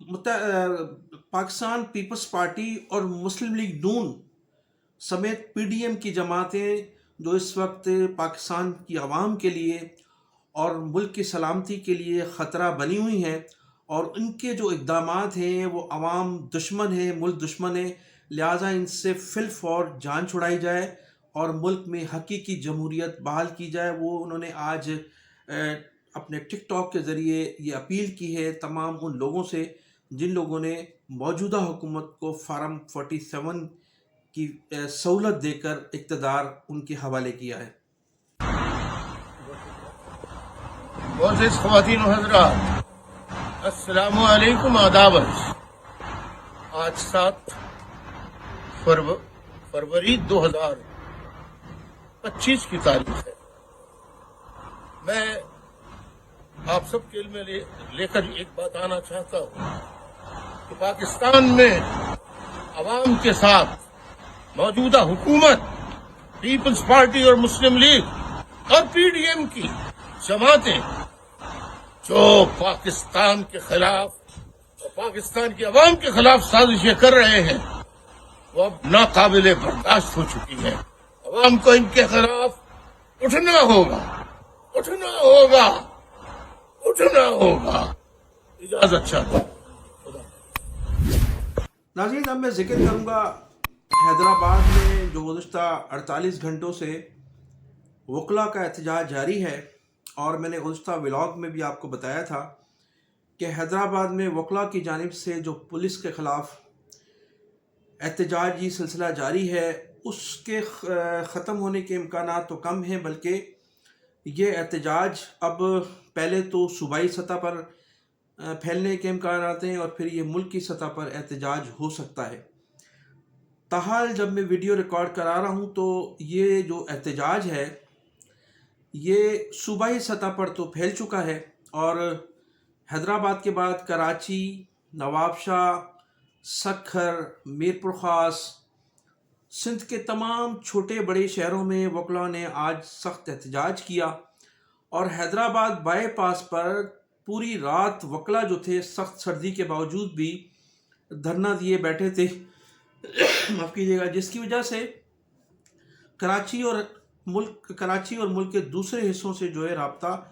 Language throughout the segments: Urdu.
پاکستان پیپلز پارٹی اور مسلم لیگ نون سمیت پی ڈی ایم کی جماعتیں جو اس وقت پاکستان کی عوام کے لیے اور ملک کی سلامتی کے لیے خطرہ بنی ہوئی ہیں، اور ان کے جو اقدامات ہیں وہ عوام دشمن ہیں، ملک دشمن ہیں، لہٰذا ان سے فی الفور جان چھڑائی جائے اور ملک میں حقیقی جمہوریت بحال کی جائے۔ وہ انہوں نے آج اپنے ٹک ٹاک کے ذریعے یہ اپیل کی ہے تمام ان لوگوں سے جن لوگوں نے موجودہ حکومت کو فارم 47 کی سہولت دے کر اقتدار ان کے حوالے کیا ہے۔ معزز خواتین و حضرات، السلام علیکم، آداب۔ آج 7 فروری 2025 کی تاریخ ہے۔ میں آپ سب کے علم میں لے کر ایک بات آنا چاہتا ہوں کہ پاکستان میں عوام کے ساتھ موجودہ حکومت، پیپلز پارٹی اور مسلم لیگ اور پی ڈی ایم کی جماعتیں جو پاکستان کے خلاف اور پاکستان کی عوام کے خلاف سازشیں کر رہے ہیں وہ اب ناقابل برداشت ہو چکی ہیں۔ عوام کو ان کے خلاف اٹھنا ہوگا، اٹھنا ہوگا، اٹھنا ہوگا۔ اجازت چاہتا ہوں۔ ناظرین، اب میں ذکر کروں گا حیدرآباد میں جو گزشتہ 48 گھنٹوں سے وکلاء کا احتجاج جاری ہے، اور میں نے گزشتہ ولاگ میں بھی آپ کو بتایا تھا کہ حیدرآباد میں وکلاء کی جانب سے جو پولیس کے خلاف احتجاجی سلسلہ جاری ہے اس کے ختم ہونے کے امکانات تو کم ہیں، بلکہ یہ احتجاج اب پہلے تو صوبائی سطح پر پھیلنے کے امکانات ہیں اور پھر یہ ملک کی سطح پر احتجاج ہو سکتا ہے۔ تاحال جب میں ویڈیو ریکارڈ کرا رہا ہوں تو یہ جو احتجاج ہے یہ صوبائی سطح پر تو پھیل چکا ہے، اور حیدرآباد کے بعد کراچی، نواب شاہ، سکھر، میرپور خاص، سندھ کے تمام چھوٹے بڑے شہروں میں وکلاء نے آج سخت احتجاج کیا، اور حیدرآباد بائی پاس پر پوری رات وکلاء جو تھے سخت سردی کے باوجود بھی دھرنا دیے بیٹھے تھے معاف کیجیے گا، جس کی وجہ سے کراچی اور ملک کے دوسرے حصوں سے جو ہے رابطہ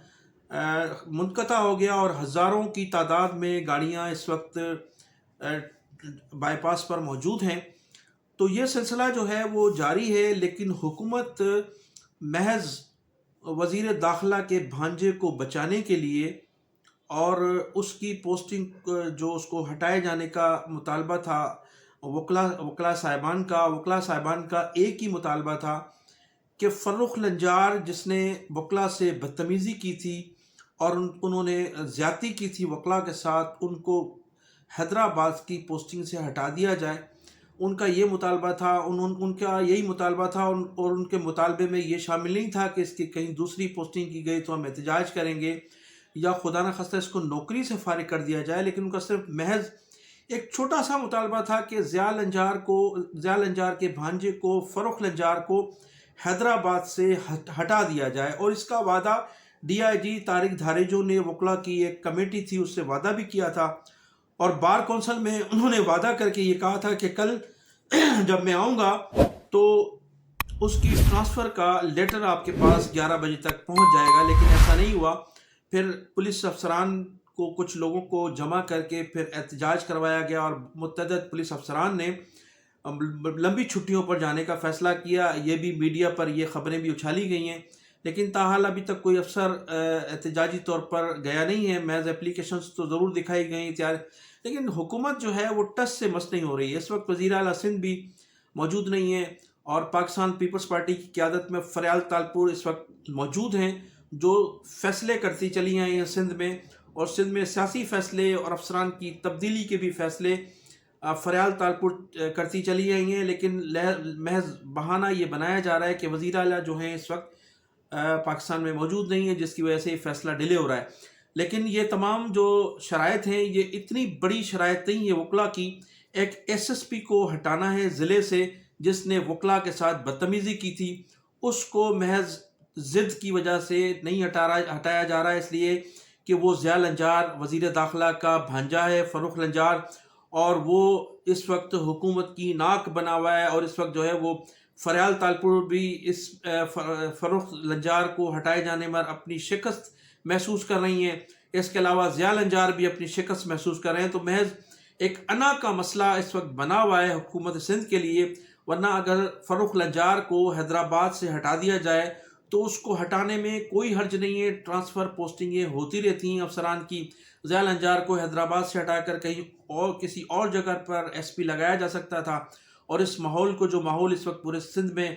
منقطع ہو گیا، اور ہزاروں کی تعداد میں گاڑیاں اس وقت بائی پاس پر موجود ہیں۔ تو یہ سلسلہ جو ہے وہ جاری ہے، لیکن حکومت محض وزیر داخلہ کے بھانجے کو بچانے کے لیے اور اس کی پوسٹنگ جو اس کو ہٹائے جانے کا مطالبہ تھا وکلاء صاحبان کا ایک ہی مطالبہ تھا کہ فرخ لنجار جس نے وکلاء سے بدتمیزی کی تھی اور انہوں نے زیادتی کی تھی وکلاء کے ساتھ، ان کو حیدرآباد کی پوسٹنگ سے ہٹا دیا جائے۔ ان کا یہ مطالبہ تھا، ان کا یہی مطالبہ تھا، اور ان کے مطالبے میں یہ شامل نہیں تھا کہ اس کی کہیں دوسری پوسٹنگ کی گئی تو ہم احتجاج کریں گے یا خدا نخواستہ اس کو نوکری سے فارغ کر دیا جائے، لیکن ان کا صرف محض ایک چھوٹا سا مطالبہ تھا کہ ضیاء لنجار کے بھانجے کو، فرخ لنجار کو حیدرآباد سے ہٹا دیا جائے، اور اس کا وعدہ ڈی آئی جی طارق دھاریجو نے وکلاء کی ایک کمیٹی تھی اس سے وعدہ بھی کیا تھا، اور بار کونسل میں انہوں نے وعدہ کر کے یہ کہا تھا کہ کل جب میں آؤں گا تو اس کی ٹرانسفر کا لیٹر آپ کے پاس 11 بجے تک پہنچ جائے گا، لیکن ایسا نہیں ہوا۔ پھر پولیس افسران کو کچھ لوگوں کو جمع کر کے پھر احتجاج کروایا گیا، اور متعدد پولیس افسران نے لمبی چھٹیوں پر جانے کا فیصلہ کیا۔ یہ بھی میڈیا پر یہ خبریں بھی اچھالی گئی ہیں، لیکن تاحال ابھی تک کوئی افسر احتجاجی طور پر گیا نہیں ہے۔ محض اپلیکیشنز تو ضرور دکھائی گئی تیار، لیکن حکومت جو ہے وہ ٹس سے مس نہیں ہو رہی ہے۔ اس وقت وزیر اعلیٰ سندھ بھی موجود نہیں ہے، اور پاکستان پیپلز پارٹی کی قیادت میں فریال تالپور اس وقت موجود ہیں جو فیصلے کرتی چلی آئی ہیں سندھ میں، اور سندھ میں سیاسی فیصلے اور افسران کی تبدیلی کے بھی فیصلے فریال تالپور کرتی چلی آئی ہیں، لیکن محض بہانہ یہ بنایا جا رہا ہے کہ وزیر اعلیٰ جو ہیں اس وقت پاکستان میں موجود نہیں ہے، جس کی وجہ سے یہ فیصلہ ڈیلے ہو رہا ہے۔ لیکن یہ تمام جو شرائط ہیں یہ اتنی بڑی شرائط نہیں ہے وکلاء کی۔ ایک ایس ایس پی کو ہٹانا ہے ضلع سے جس نے وکلاء کے ساتھ بدتمیزی کی تھی، اس کو محض ضد کی وجہ سے نہیں ہٹایا جا رہا ہے، اس لیے کہ وہ ضیاء لنجار وزیر داخلہ کا بھانجا ہے فروخ لنجار، اور وہ اس وقت حکومت کی ناک بنا ہوا ہے، اور اس وقت جو ہے وہ فریال تالپور بھی اس فروخ لنجار کو ہٹائے جانے میں اپنی شکست محسوس کر رہی ہیں۔ اس کے علاوہ ضیاء لنجار بھی اپنی شکست محسوس کر رہے ہیں۔ تو محض ایک انا کا مسئلہ اس وقت بنا ہوا ہے حکومت سندھ کے لیے، ورنہ اگر فروخ لنجار کو حیدرآباد سے ہٹا دیا جائے تو اس کو ہٹانے میں کوئی حرج نہیں ہے، ٹرانسفر پوسٹنگیں ہوتی رہتی ہیں افسران کی۔ ضیاء لنجار کو حیدرآباد سے ہٹا کر کہیں اور کسی اور جگہ پر ایس پی لگایا جا سکتا تھا، اور اس ماحول کو جو ماحول اس وقت پورے سندھ میں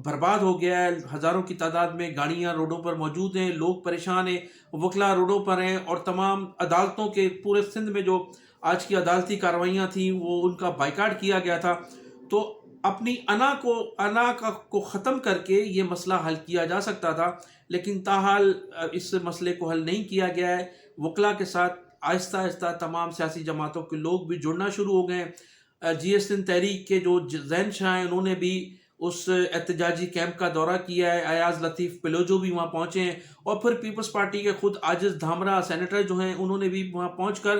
برباد ہو گیا ہے، ہزاروں کی تعداد میں گاڑیاں روڈوں پر موجود ہیں، لوگ پریشان ہیں، وکلا روڈوں پر ہیں، اور تمام عدالتوں کے پورے سندھ میں جو آج کی عدالتی کارروائیاں تھیں وہ ان کا بائیکاٹ کیا گیا تھا۔ تو اپنی انا کو ختم کر کے یہ مسئلہ حل کیا جا سکتا تھا، لیکن تاحال اس مسئلے کو حل نہیں کیا گیا ہے۔ وکلا کے ساتھ آہستہ آہستہ تمام سیاسی جماعتوں کے لوگ بھی جڑنا شروع ہو گئے ہیں۔ جی ایس این تحریک کے جو ذہن شاہ ہیں انہوں نے بھی اس احتجاجی کیمپ کا دورہ کیا ہے، ایاز لطیف پلوجو بھی وہاں پہنچے ہیں، اور پھر پیپلز پارٹی کے خود عاجز دھامرا سینیٹر جو ہیں انہوں نے بھی وہاں پہنچ کر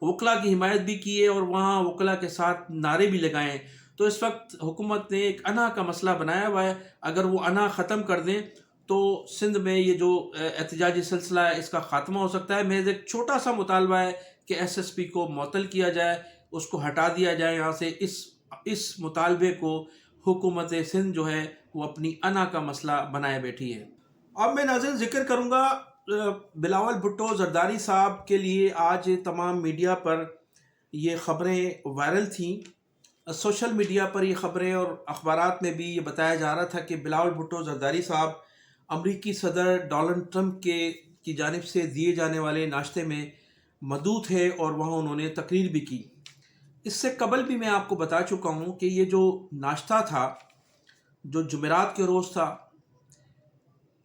وکلا کی حمایت بھی کی ہے، اور وہاں وکلا کے ساتھ نعرے بھی لگائے ہیں۔ تو اس وقت حکومت نے ایک انا کا مسئلہ بنایا ہوا ہے، اگر وہ انا ختم کر دیں تو سندھ میں یہ جو احتجاجی سلسلہ ہے اس کا خاتمہ ہو سکتا ہے۔ محض ایک چھوٹا سا مطالبہ ہے کہ ایس ایس پی کو معطل کیا جائے، اس کو ہٹا دیا جائے یہاں سے۔ اس مطالبے کو حکومت سندھ جو ہے وہ اپنی انا کا مسئلہ بنائے بیٹھی ہے۔ اب میں ناظرین ذکر کروں گا بلاول بھٹو زرداری صاحب کے لیے آج تمام میڈیا پر یہ خبریں وائرل تھیں، سوشل میڈیا پر یہ خبریں اور اخبارات میں بھی یہ بتایا جا رہا تھا کہ بلاول بھٹو زرداری صاحب امریکی صدر ڈونلڈ ٹرمپ کی جانب سے دیے جانے والے ناشتے میں مدعو تھے، اور وہاں انہوں نے تقریر بھی کی۔ اس سے قبل بھی میں آپ کو بتا چکا ہوں کہ یہ جو ناشتہ تھا جو جمعرات کے روز تھا،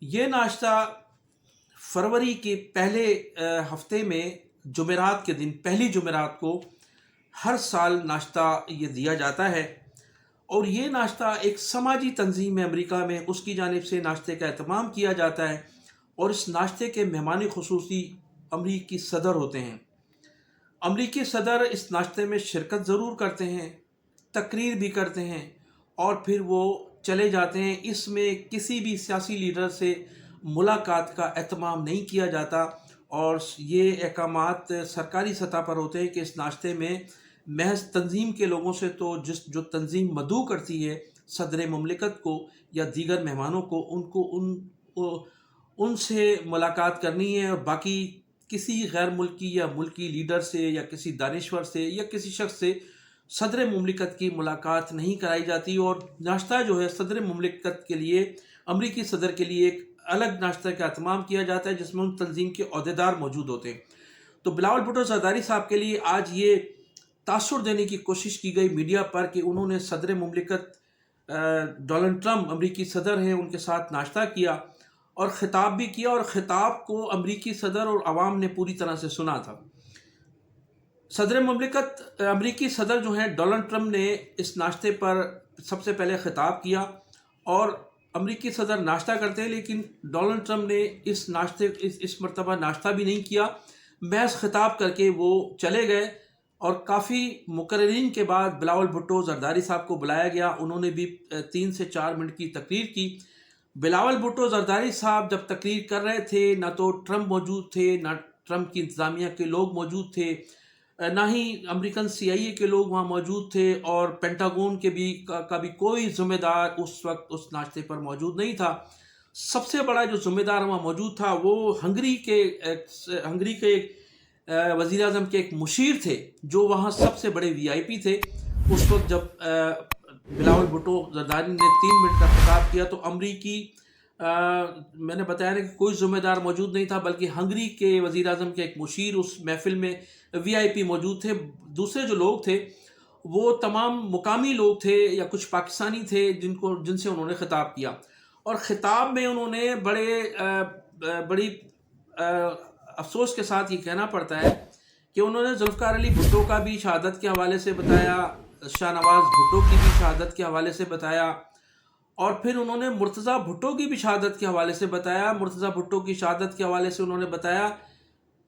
یہ ناشتہ فروری کے پہلے ہفتے میں جمعرات کے دن، پہلی جمعرات کو ہر سال ناشتہ یہ دیا جاتا ہے، اور یہ ناشتہ ایک سماجی تنظیم ہے امریکہ میں، اس کی جانب سے ناشتے کا اہتمام کیا جاتا ہے، اور اس ناشتے کے مہمان خصوصی امریکی صدر ہوتے ہیں۔ امریکی صدر اس ناشتے میں شرکت ضرور کرتے ہیں، تقریر بھی کرتے ہیں، اور پھر وہ چلے جاتے ہیں۔ اس میں کسی بھی سیاسی لیڈر سے ملاقات کا اہتمام نہیں کیا جاتا، اور یہ احکامات سرکاری سطح پر ہوتے ہیں کہ اس ناشتے میں محض تنظیم کے لوگوں سے، تو جو تنظیم مدعو کرتی ہے صدر مملکت کو یا دیگر مہمانوں کو ان سے ملاقات کرنی ہے، اور باقی کسی غیر ملکی یا ملکی لیڈر سے یا کسی دانشور سے یا کسی شخص سے صدر مملکت کی ملاقات نہیں کرائی جاتی۔ اور ناشتہ جو ہے صدر مملکت کے لیے، امریکی صدر کے لیے ایک الگ ناشتہ کا اہتمام کیا جاتا ہے جس میں ان تنظیم کے عہدیدار موجود ہوتے ہیں۔ تو بلاول بھٹو زرداری صاحب کے لیے آج یہ تاثر دینے کی کوشش کی گئی میڈیا پر کہ انہوں نے صدر مملکت ڈونلڈ ٹرمپ امریکی صدر ہیں ان کے ساتھ ناشتہ کیا اور خطاب بھی کیا، اور خطاب کو امریکی صدر اور عوام نے پوری طرح سے سنا تھا۔ صدر مملکت امریکی صدر جو ہیں ڈونلڈ ٹرمپ نے اس ناشتے پر سب سے پہلے خطاب کیا، اور امریکی صدر ناشتہ کرتے ہیں، لیکن ڈونلڈ ٹرمپ نے اس مرتبہ ناشتہ بھی نہیں کیا، محض خطاب کر کے وہ چلے گئے۔ اور کافی مقررین کے بعد بلاول بھٹو زرداری صاحب کو بلایا گیا، انہوں نے بھی 3 سے 4 منٹ کی تقریر کی۔ بلاول بھٹو زرداری صاحب جب تقریر کر رہے تھے نہ تو ٹرمپ موجود تھے، نہ ٹرمپ کی انتظامیہ کے لوگ موجود تھے، نہ ہی امریکن CIA کے لوگ وہاں موجود تھے، اور پینٹاگون کے کا بھی کوئی ذمہ دار اس وقت اس ناشتے پر موجود نہیں تھا۔ سب سے بڑا جو ذمہ دار وہاں موجود تھا وہ ہنگری کے وزیر اعظم کے ایک مشیر تھے، جو وہاں سب سے بڑے VIP تھے۔ اس وقت جب بلاول بھٹو زرداری نے 3 منٹ کا خطاب کیا تو امریکی میں نے بتایا نا کہ کوئی ذمہ دار موجود نہیں تھا، بلکہ ہنگری کے وزیر اعظم کے ایک مشیر اس محفل میں VIP موجود تھے۔ دوسرے جو لوگ تھے وہ تمام مقامی لوگ تھے یا کچھ پاکستانی تھے جن سے انہوں نے خطاب کیا، اور خطاب میں انہوں نے بڑی افسوس کے ساتھ یہ کہنا پڑتا ہے کہ انہوں نے ذوالفقار علی بھٹو کا بھی شہادت کے حوالے سے بتایا، شاہ نواز بھٹو کی بھی شہادت کے حوالے سے بتایا، اور پھر انہوں نے مرتضیٰ بھٹو کی بھی شہادت کے حوالے سے بتایا۔ مرتضیٰ بھٹو کی شہادت کے حوالے سے انہوں نے بتایا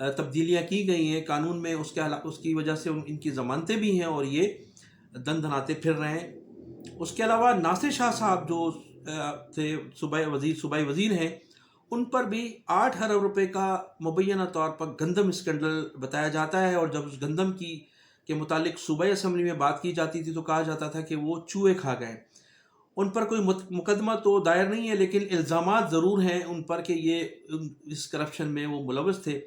تبدیلیاں کی گئی ہیں قانون میں، اس کی وجہ سے ان کی ضمانتیں بھی ہیں اور یہ دن دھناتے پھر رہے ہیں۔ اس کے علاوہ ناصر شاہ صاحب جو تھے صوبائی وزیر ہیں، ان پر بھی 8 ارب روپے کا مبینہ طور پر گندم اسکینڈل بتایا جاتا ہے، اور جب اس گندم کے متعلق صوبائی اسمبلی میں بات کی جاتی تھی تو کہا جاتا تھا کہ وہ چوہے کھا گئے۔ ان پر کوئی مقدمہ تو دائر نہیں ہے، لیکن الزامات ضرور ہیں ان پر کہ یہ اس کرپشن میں وہ ملوث تھے۔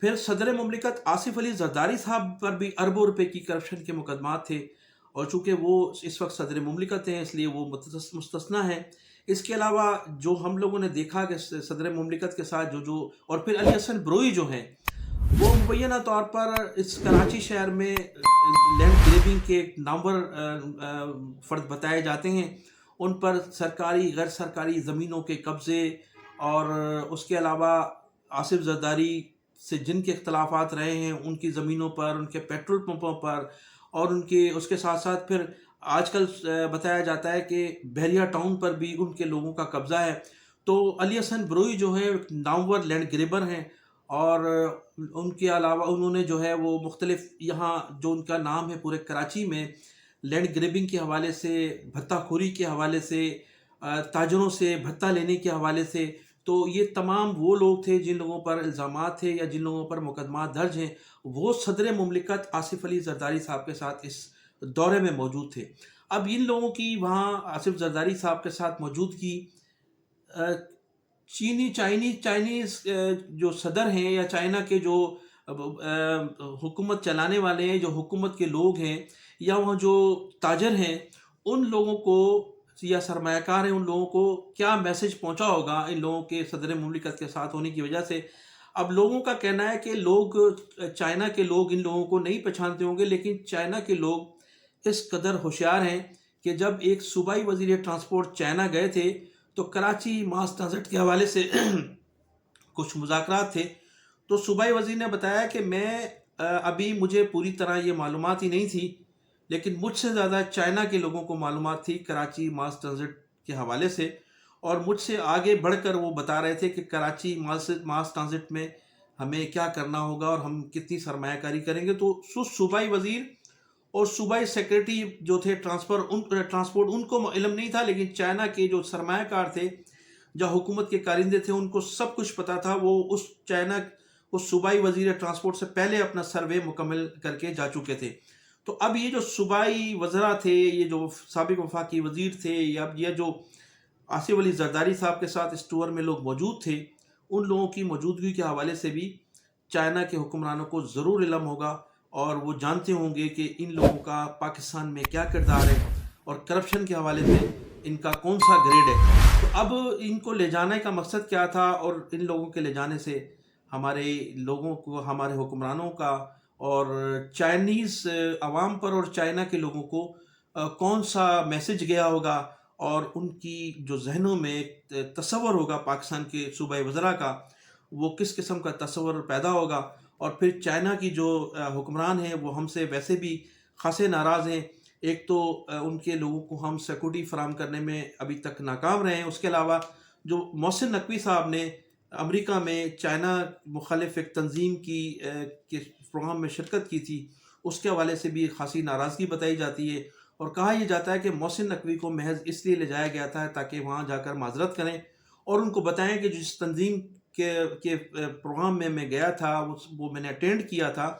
پھر صدر مملکت آصف علی زرداری صاحب پر بھی اربوں روپے کی کرپشن کے مقدمات تھے، اور چونکہ وہ اس وقت صدر مملکت ہیں اس لیے وہ مستثنیٰ ہیں۔ اس کے علاوہ جو ہم لوگوں نے دیکھا کہ صدر مملکت کے ساتھ اور پھر علی حسن بروئی جو ہیں، وہ مبینہ طور پر اس کراچی شہر میں لینڈ گریبنگ کے ایک نامور فرد بتائے جاتے ہیں۔ ان پر سرکاری غیر سرکاری زمینوں کے قبضے، اور اس کے علاوہ آصف زرداری سے جن کے اختلافات رہے ہیں ان کی زمینوں پر، ان کے پیٹرول پمپوں پر، اور اس کے ساتھ ساتھ پھر آج کل بتایا جاتا ہے کہ بحریہ ٹاؤن پر بھی ان کے لوگوں کا قبضہ ہے۔ تو علی حسن بروئی جو ہے نامور لینڈ گریبر ہیں، اور ان کے علاوہ انہوں نے جو ہے وہ مختلف یہاں جو ان کا نام ہے پورے کراچی میں لینڈ گریبنگ کے حوالے سے، بھتہ خوری کے حوالے سے، تاجروں سے بھتہ لینے کے حوالے سے، تو یہ تمام وہ لوگ تھے جن لوگوں پر الزامات تھے یا جن لوگوں پر مقدمات درج ہیں، وہ صدر مملکت آصف علی زرداری صاحب کے ساتھ اس دورے میں موجود تھے۔ اب ان لوگوں کی وہاں آصف زرداری صاحب کے ساتھ موجودگی، چائنیز جو صدر ہیں یا چائنا کے جو حکومت چلانے والے ہیں، جو حکومت کے لوگ ہیں، یا وہاں جو تاجر ہیں، ان لوگوں کو یا سرمایہ کار ہیں، ان لوگوں کو کیا میسج پہنچا ہوگا ان لوگوں کے صدر مملکت کے ساتھ ہونے کی وجہ سے۔ اب لوگوں کا کہنا ہے کہ چائنا کے لوگ ان لوگوں کو نہیں پہچانتے ہوں گے، لیکن چائنا کے لوگ اس قدر ہوشیار ہیں کہ جب ایک صوبائی وزیر ٹرانسپورٹ چائنا گئے تھے تو کراچی ماس ٹرانزٹ کے حوالے سے کچھ مذاکرات تھے، تو صوبائی وزیر نے بتایا کہ ابھی مجھے پوری طرح یہ معلومات ہی نہیں تھی، لیکن مجھ سے زیادہ چائنا کے لوگوں کو معلومات تھی کراچی ماس ٹرانزٹ کے حوالے سے، اور مجھ سے آگے بڑھ کر وہ بتا رہے تھے کہ کراچی ماس ٹرانزٹ میں ہمیں کیا کرنا ہوگا اور ہم کتنی سرمایہ کاری کریں گے۔ تو صوبائی وزیر اور صوبائی سیکریٹری جو تھے ٹرانسپورٹ، ان کو علم نہیں تھا، لیکن چائنا کے جو سرمایہ کار تھے، جو حکومت کے کارندے تھے، ان کو سب کچھ پتا تھا۔ وہ اس صوبائی وزیر ٹرانسپورٹ سے پہلے اپنا سروے مکمل کر کے جا چکے تھے۔ تو اب یہ جو صوبائی وزراء تھے، یہ جو سابق وفاقی وزیر تھے، یا یہ جو آصف علی زرداری صاحب کے ساتھ اس ٹور میں لوگ موجود تھے، ان لوگوں کی موجودگی کے حوالے سے بھی چائنا کے حکمرانوں کو ضرور علم ہوگا، اور وہ جانتے ہوں گے کہ ان لوگوں کا پاکستان میں کیا کردار ہے اور کرپشن کے حوالے سے ان کا کون سا گریڈ ہے۔ تو اب ان کو لے جانے کا مقصد کیا تھا، اور ان لوگوں کے لے جانے سے ہمارے لوگوں کو، ہمارے حکمرانوں کا، اور چائنیز عوام پر اور چائنا کے لوگوں کو کون سا میسج گیا ہوگا، اور ان کی جو ذہنوں میں تصور ہوگا پاکستان کے صوبائی وزراء کا، وہ کس قسم کا تصور پیدا ہوگا۔ اور پھر چائنا کی جو حکمران ہیں وہ ہم سے ویسے بھی خاصے ناراض ہیں۔ ایک تو ان کے لوگوں کو ہم سیکورٹی فراہم کرنے میں ابھی تک ناکام رہے ہیں، اس کے علاوہ جو محسن نقوی صاحب نے امریکہ میں چائنا مخالف ایک تنظیم کے پروگرام میں شرکت کی تھی، اس کے حوالے سے بھی خاصی ناراضگی بتائی جاتی ہے، اور کہا یہ جاتا ہے کہ محسن نقوی کو محض اس لیے لے جایا گیا تھا تاکہ وہاں جا کر معذرت کریں اور ان کو بتائیں کہ جس تنظیم کے پروگرام میں گیا تھا، وہ میں نے اٹینڈ کیا تھا،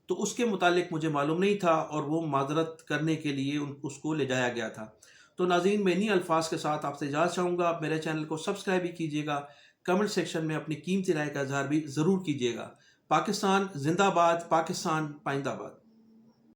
تو اس کے متعلق مجھے معلوم نہیں تھا، اور وہ معذرت کرنے کے لیے اس کو لے جایا گیا تھا۔ تو ناظرین، میں انہی الفاظ کے ساتھ آپ سے اجازت چاہوں گا۔ آپ میرے چینل کو سبسکرائب بھی کیجیے گا، کمنٹ سیکشن میں اپنی قیمتی رائے کا اظہار بھی ضرور کیجیے گا۔ پاکستان زندہ باد، پاکستان پائندہ باد۔